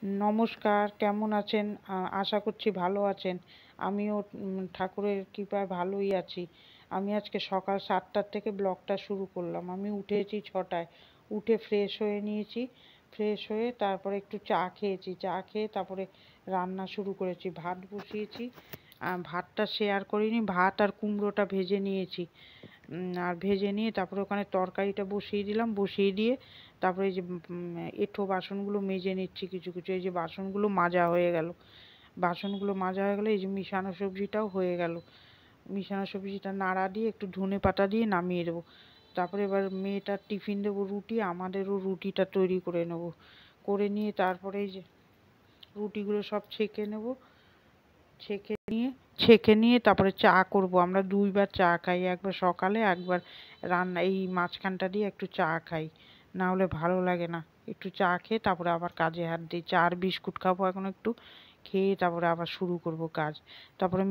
নমস্কার, কেমন আছেন? আশা করছি ভালো আছেন। আমিও ঠাকুরের কৃপায় ভালোই আছি। আমি আজকে সকাল ৭টার থেকে ব্লগটা শুরু করলাম। আমি উঠেছি ৬টায়। উঠে ফ্রেশ হয়ে নিয়েছি। ফ্রেশ হয়ে তারপরে একটু চা খেয়েছি। চা খেয়ে তারপরে রান্না শুরু করেছি। ভাত বসিয়েছি। ভাতটা শেয়ার করিনি। ভাত আর কুমড়োটা ভেজে নিয়েছি। আর ভেজে নিয়ে তারপরে ওখানে তরকারিটা বসিয়ে দিলাম। বসিয়ে দিয়ে তারপরে এই যে এঁঠো বাসনগুলো মেজে নিচ্ছি কিছু কিছু। এই যে বাসনগুলো মাজা হয়ে গেল। বাসনগুলো মাজা হয়ে গেলে এই যে মিশানো সবজিটাও হয়ে গেল। মিশানো সবজিটা নাড়া দিয়ে একটু ধনেপাতা দিয়ে নামিয়ে দেবো। তারপরে এবার মেয়েটার টিফিন দেবো রুটি, আমাদেরও রুটিটা তৈরি করে নেব। করে নিয়ে তারপরে এই যে রুটিগুলো সব ছেঁকে নেব। ছেঁকে নিয়ে তারপরে চা করব। আমরা দুইবার চা খাই, একবার সকালে একবার রান্না এই মাঝখানটা দিয়ে একটু চা খাই, না হলে ভালো লাগে না। একটু চা খেয়ে তারপরে আবার কাজে হাত দিই। চা আর বিস্কুট খাবো এখন একটু, খেয়ে তারপরে আবার শুরু করব কাজ। তারপরে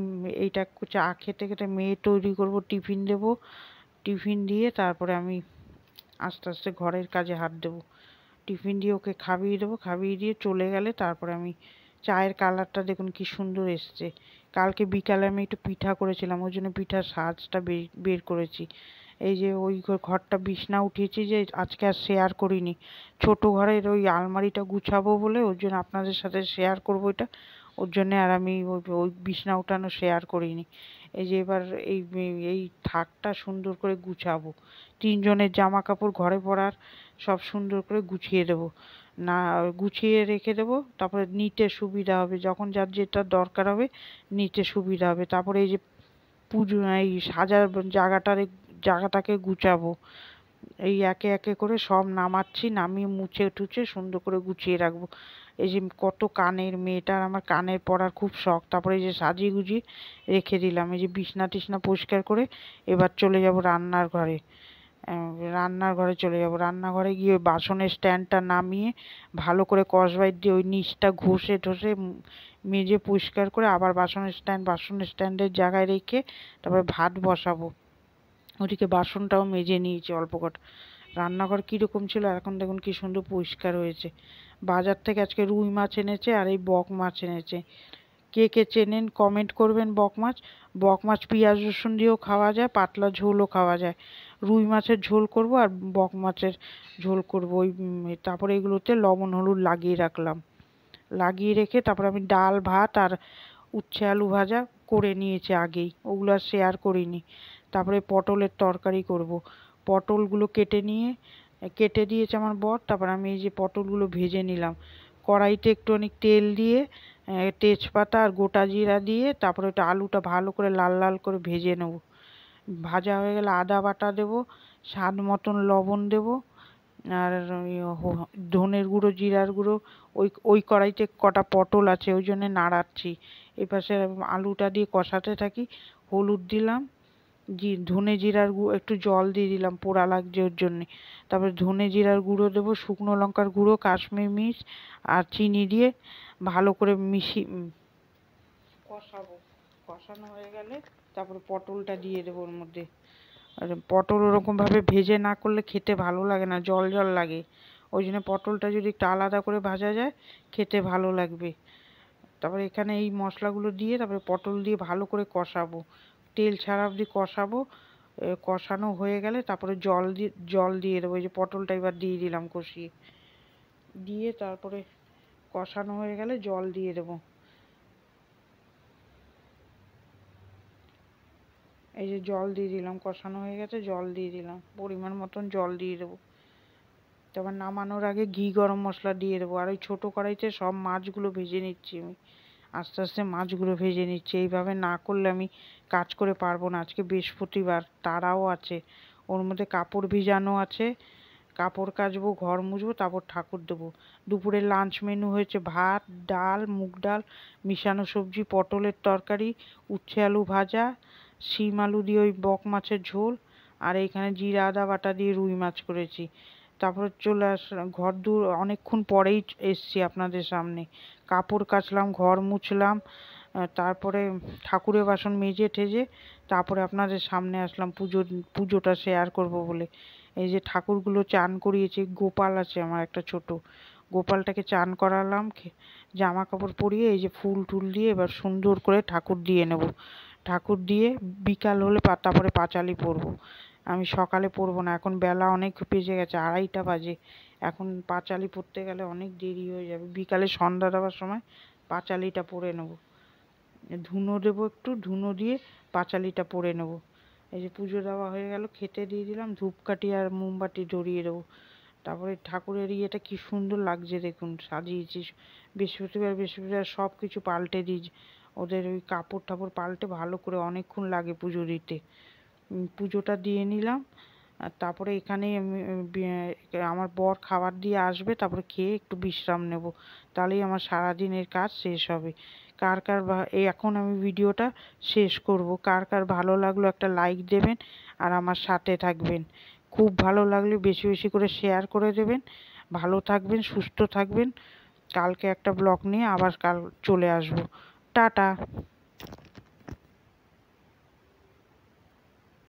এইটা চা খেতে খেতে মেয়ে তৈরি করব, টিফিন দেবো। টিফিন দিয়ে তারপরে আমি আস্তে আস্তে ঘরের কাজে হাত দেবো। টিফিন দিয়ে ওকে খাইয়ে দেবো, খাইয়ে দিয়ে চলে গেলে তারপরে আমি চায়ের কালারটা দেখুন কি সুন্দর এসছে। কালকে বিকালে আমি একটু পিঠা করেছিলাম, ওই জন্য পিঠার সাজটা বের করেছি। এই যে ওই ঘরটা বিছনা উঠিয়েছি যে আজকে আর শেয়ার করিনি। ছোট ঘরের ওই আলমারিটা গুছাবো বলে ওর জন্য আপনাদের সাথে শেয়ার করবো এটা। ওর জন্যে আর আমি ওই ওই বিছনা উঠানো শেয়ার করিনি। এই যে এবার এই এই থাকটা সুন্দর করে গুছাবো। তিনজনের জামা কাপড় ঘরে পরার সব সুন্দর করে গুছিয়ে দেবো। না গুছিয়ে রেখে দেবো, তারপরে নিতে সুবিধা হবে, যখন যার যেটা দরকার হবে নিতে সুবিধা হবে। তারপরে এই যে পুজো এই সাজার জায়গাটাকে গুছাবো। এই একে একে করে সব নামাচ্ছি, নামিয়ে মুছে টুছে সুন্দর করে গুছিয়ে রাখবো। এই যে কত কানের, মেয়েটার আমার কানের পরার খুব শখ। তারপরে এই যে সাজিয়ে গুজিয়ে রেখে দিলাম। এই যে বিছনা টিছনা পরিষ্কার করে এবার চলে যাব রান্নার ঘরে। রান্নার ঘরে চলে যাব। রান্নাঘরে গিয়ে বাসনের স্ট্যান্ডটা নামিয়ে ভালো করে স্কচব্রাইট দিয়ে ওই নিচটা ঘষে ঠষে মেজে পরিষ্কার করে আবার বাসনের স্ট্যান্ডের জায়গায় রেখে তারপরে ভাত বসাবো। ওদিকে বাসনটাও মেজে নিয়েছি অল্প কটা। রান্নাঘর কীরকম ছিল এখন দেখুন কি সুন্দর পরিষ্কার হয়েছে। বাজার থেকে আজকে রুই মাছ এনেছে আর এই বক মাছ এনেছে। কে কে চেনেন কমেন্ট করবেন। বক মাছ পেঁয়াজ রসুন দিয়েও খাওয়া যায়, পাতলা ঝোলও খাওয়া যায়। রুই মাছের ঝোল করব আর বক মাছের ঝোল করব। ওই তারপরে এগুলোতে লবণ হলুদ লাগিয়ে রাখলাম। লাগিয়ে রেখে তারপরে আমি ডাল ভাত আর উচ্ছে আলু ভাজা করে নিয়েছি আগেই, ওগুলো আর শেয়ার করিনি। তারপরে পটলের তরকারি করব। পটলগুলো কেটে দিয়েছে আমার বর। তারপর আমি এই যে পটলগুলো ভেজে নিলাম। কড়াইতে একটুখানি তেল দিয়ে তেজপাতা আর গোটা জিরা দিয়ে তারপরে ওটা আলুটা ভালো করে লাল লাল করে ভেজে নেব। ভাজা হয়ে গেলে আদা বাটা দেবো, স্বাদ মতন লবণ দেবো, আর ধনের গুঁড়ো জিরার গুঁড়ো। ওই ওই কড়াইতে কটা পটল আছে ওই জন্যে নাড়াচ্ছি। এপাশে আলুটা দিয়ে কষাতে থাকি। হলুদ দিলাম, ধনে জিরার গুঁড়ো, একটু জল দিয়ে দিলাম পোড়া লাগছে ওর জন্যে। তারপরে ধনে জিরার গুঁড়ো দেবো, শুকনো লঙ্কার গুঁড়ো, কাশ্মীর মির্চ আর চিনি দিয়ে ভালো করে কষাবো। কষানো হয়ে গেলে তারপরে পটলটা দিয়ে দেবো ওর মধ্যে। আর পটল ওরকমভাবে ভেজে না করলে খেতে ভালো লাগে না, জল জল লাগে। ওই জন্য পটলটা যদি একটু আলাদা করে ভাজা যায় খেতে ভালো লাগবে। তারপরে এখানে এই মশলাগুলো দিয়ে তারপরে পটল দিয়ে ভালো করে কষাবো, তেল ছাড়া অবধি কষাবো। কষানো হয়ে গেলে তারপরে জল দিয়ে দেবো। এই যে পটলটা এবার দিয়ে দিলাম কষিয়ে, দিয়ে তারপরে কষানো হয়ে গেলে জল দিয়ে দেবো। এই যে জল দিয়ে দিলাম, কষানো হয়ে গেছে, জল দিয়ে দিলাম, পরিমাণ মতন জল দিয়ে দেবো। তারপর নামানোর আগে ঘি গরম মশলা দিয়ে দেবো। আর ওই ছোটো কড়াইতে সব মাছগুলো ভেজে নিচ্ছি আমি, আস্তে আস্তে মাছগুলো ভেজে নিচ্ছি। এইভাবে না করলে আমি কাজ করে পারবো না। আজকে বৃহস্পতিবার, তারাও আছে, ওর মধ্যে কাপড় ভিজানো আছে, কাপড় কাচবো, ঘর মুছবো, তারপর ঠাকুর দেবো। দুপুরে লাঞ্চ মেনু হয়েছে ভাত, ডাল, মুগ ডাল, মিশানো সবজি, পটলের তরকারি, উচ্ছে আলু ভাজা, শিম আলু দিয়ে ওই বক মাছের ঝোল, আর এইখানে জিরা আদা বাটা দিয়ে রুই মাছ করেছি। তারপর চলে আসলাম ঘর দূর, অনেকক্ষণ পরেই এসছি আপনাদের সামনে। কাপড় কাচলাম, ঘর মুছলাম, তারপরে ঠাকুরের বাসন মেজে ঠেজে তারপরে আপনাদের সামনে আসলাম পুজোটা শেয়ার করব বলে। এই যে ঠাকুরগুলো চান করিয়েছি। গোপাল আছে আমার একটা ছোট, গোপালটাকে চান করালাম, জামা কাপড় পরিয়ে এই যে ফুল টুল দিয়ে এবার সুন্দর করে ঠাকুর দিয়ে নেব। ঠাকুর দিয়ে বিকাল হলে তারপরে পাঁচালি পরবো। আমি সকালে পরবো না, এখন বেলা অনেক বেজে গেছে, 2:30 বাজে। এখন পাঁচালি পরতে গেলে অনেক দেরি হয়ে যাবে, বিকালে সন্ধ্যা দেওয়ার সময় পাঁচালিটা পরে নেব। ধুনো দেবো, একটু ধুনো দিয়ে পাঁচালিটা পরে নেব। এই যে পুজো দেওয়া হয়ে গেল, খেতে দিয়ে দিলাম, ধূপকাঠি আর মোমবাতি ধরিয়ে দেবো। তারপরে ঠাকুরের ইয়েটা কি সুন্দর লাগছে দেখুন, সাজিয়েছি। বৃহস্পতিবার সব কিছু পাল্টে দিই, ওদের ওই কাপড় টাপড় পাল্টে ভালো করে, অনেকক্ষণ লাগে পুজো দিতে। পুজোটা দিয়ে নিলাম, আর তারপরে এখানে আমার বর খাবার দিয়ে আসবে, তারপরে খেয়ে একটু বিশ্রাম নেব, তাহলেই আমার সারাদিনের কাজ শেষ হবে। কার কার এখন আমি ভিডিওটা শেষ করব। কার কার ভালো লাগলো একটা লাইক দেবেন আর আমার সাথে থাকবেন। খুব ভালো লাগলে বেশি বেশি করে শেয়ার করে দেবেন। ভালো থাকবেন, সুস্থ থাকবেন। কালকে একটা ব্লগ নিয়ে আবার কাল চলে আসবো। টাটা।